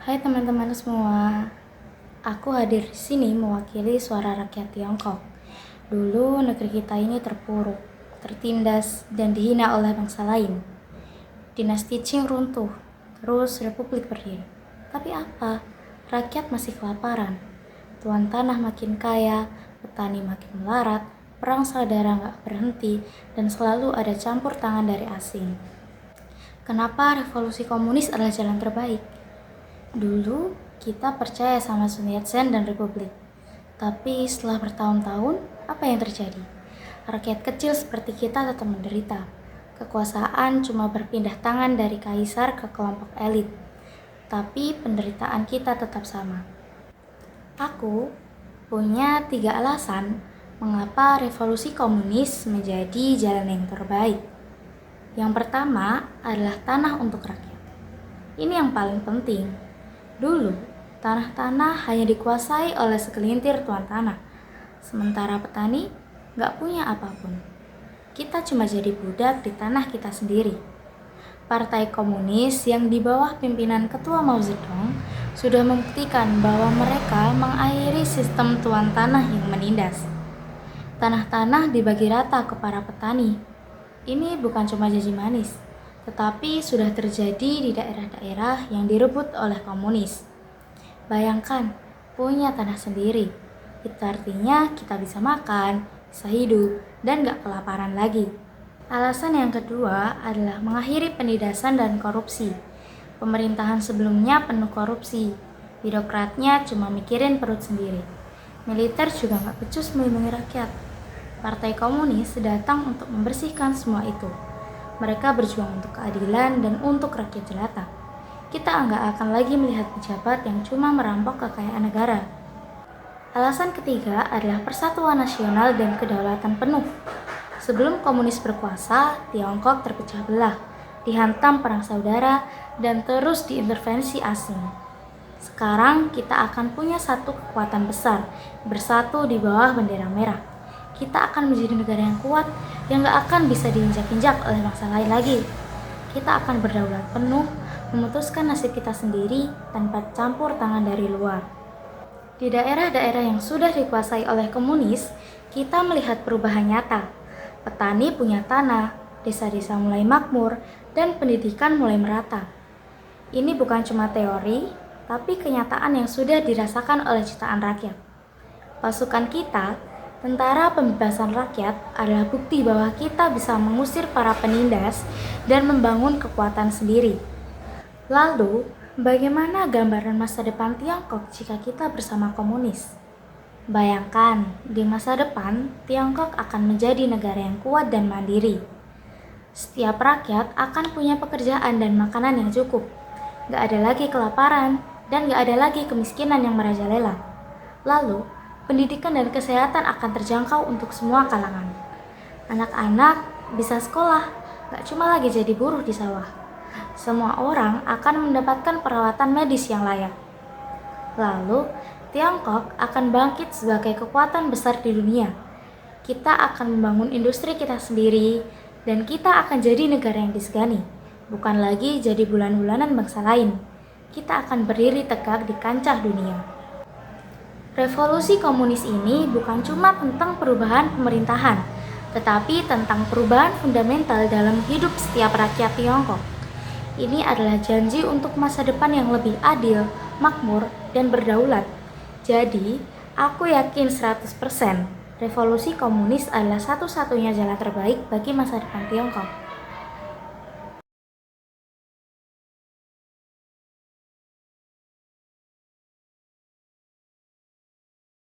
Hai teman-teman semua, aku hadir di sini mewakili suara rakyat Tiongkok. Dulu negeri kita ini terpuruk, tertindas, dan dihina oleh bangsa lain. Dinasti Qing runtuh, terus republik berdiri. Tapi apa? Rakyat masih kelaparan. Tuan tanah makin kaya, petani makin melarat, perang saudara nggak berhenti, dan selalu ada campur tangan dari asing. Kenapa revolusi komunis adalah jalan terbaik? Dulu kita percaya sama Sun Yat-sen dan Republik. Tapi setelah bertahun-tahun, apa yang terjadi? Rakyat kecil seperti kita tetap menderita. Kekuasaan cuma berpindah tangan dari kaisar ke kelompok elit. Tapi penderitaan kita tetap sama. Aku punya 3 alasan mengapa revolusi komunis menjadi jalan yang terbaik. Yang pertama adalah tanah untuk rakyat. Ini yang paling penting. Dulu, tanah-tanah hanya dikuasai oleh segelintir tuan tanah, sementara petani nggak punya apapun. Kita cuma jadi budak di tanah kita sendiri. Partai Komunis yang di bawah pimpinan Ketua Mao Zedong sudah membuktikan bahwa mereka mengakhiri sistem tuan tanah yang menindas. Tanah-tanah dibagi rata ke para petani. Ini bukan cuma janji manis, tetapi sudah terjadi di daerah-daerah yang direbut oleh komunis. Bayangkan, punya tanah sendiri. Itu artinya kita bisa makan, bisa hidup, dan gak kelaparan lagi. Alasan yang kedua adalah mengakhiri penindasan dan korupsi. Pemerintahan sebelumnya penuh korupsi. Birokratnya cuma mikirin perut sendiri. Militer juga gak becus melindungi rakyat. Partai Komunis datang untuk membersihkan semua itu. Mereka berjuang untuk keadilan dan untuk rakyat jelata. Kita nggak akan lagi melihat pejabat yang cuma merampok kekayaan negara. Alasan ketiga adalah persatuan nasional dan kedaulatan penuh. Sebelum komunis berkuasa, Tiongkok terpecah belah, dihantam perang saudara, dan terus diintervensi asing. Sekarang kita akan punya satu kekuatan besar, bersatu di bawah bendera merah. Kita akan menjadi negara yang kuat, yang gak akan bisa diinjak-injak oleh bangsa lain lagi. Kita akan berdaulat penuh, memutuskan nasib kita sendiri tanpa campur tangan dari luar. Di daerah-daerah yang sudah dikuasai oleh komunis, kita melihat perubahan nyata. Petani punya tanah, desa-desa mulai makmur, dan pendidikan mulai merata. Ini bukan cuma teori, tapi kenyataan yang sudah dirasakan oleh jutaan rakyat. Pasukan kita, Tentara Pembebasan Rakyat, adalah bukti bahwa kita bisa mengusir para penindas dan membangun kekuatan sendiri. Lalu, bagaimana gambaran masa depan Tiongkok jika kita bersama komunis? Bayangkan, di masa depan, Tiongkok akan menjadi negara yang kuat dan mandiri. Setiap rakyat akan punya pekerjaan dan makanan yang cukup. Gak ada lagi kelaparan, dan gak ada lagi kemiskinan yang merajalela. Lalu, pendidikan dan kesehatan akan terjangkau untuk semua kalangan. Anak-anak bisa sekolah, gak cuma lagi jadi buruh di sawah. Semua orang akan mendapatkan perawatan medis yang layak. Lalu, Tiongkok akan bangkit sebagai kekuatan besar di dunia. Kita akan membangun industri kita sendiri, dan kita akan jadi negara yang disegani. Bukan lagi jadi bulan-bulanan bangsa lain. Kita akan berdiri tegak di kancah dunia. Revolusi komunis ini bukan cuma tentang perubahan pemerintahan, tetapi tentang perubahan fundamental dalam hidup setiap rakyat Tiongkok. Ini adalah janji untuk masa depan yang lebih adil, makmur, dan berdaulat. Jadi, aku yakin 100% revolusi komunis adalah satu-satunya jalan terbaik bagi masa depan Tiongkok.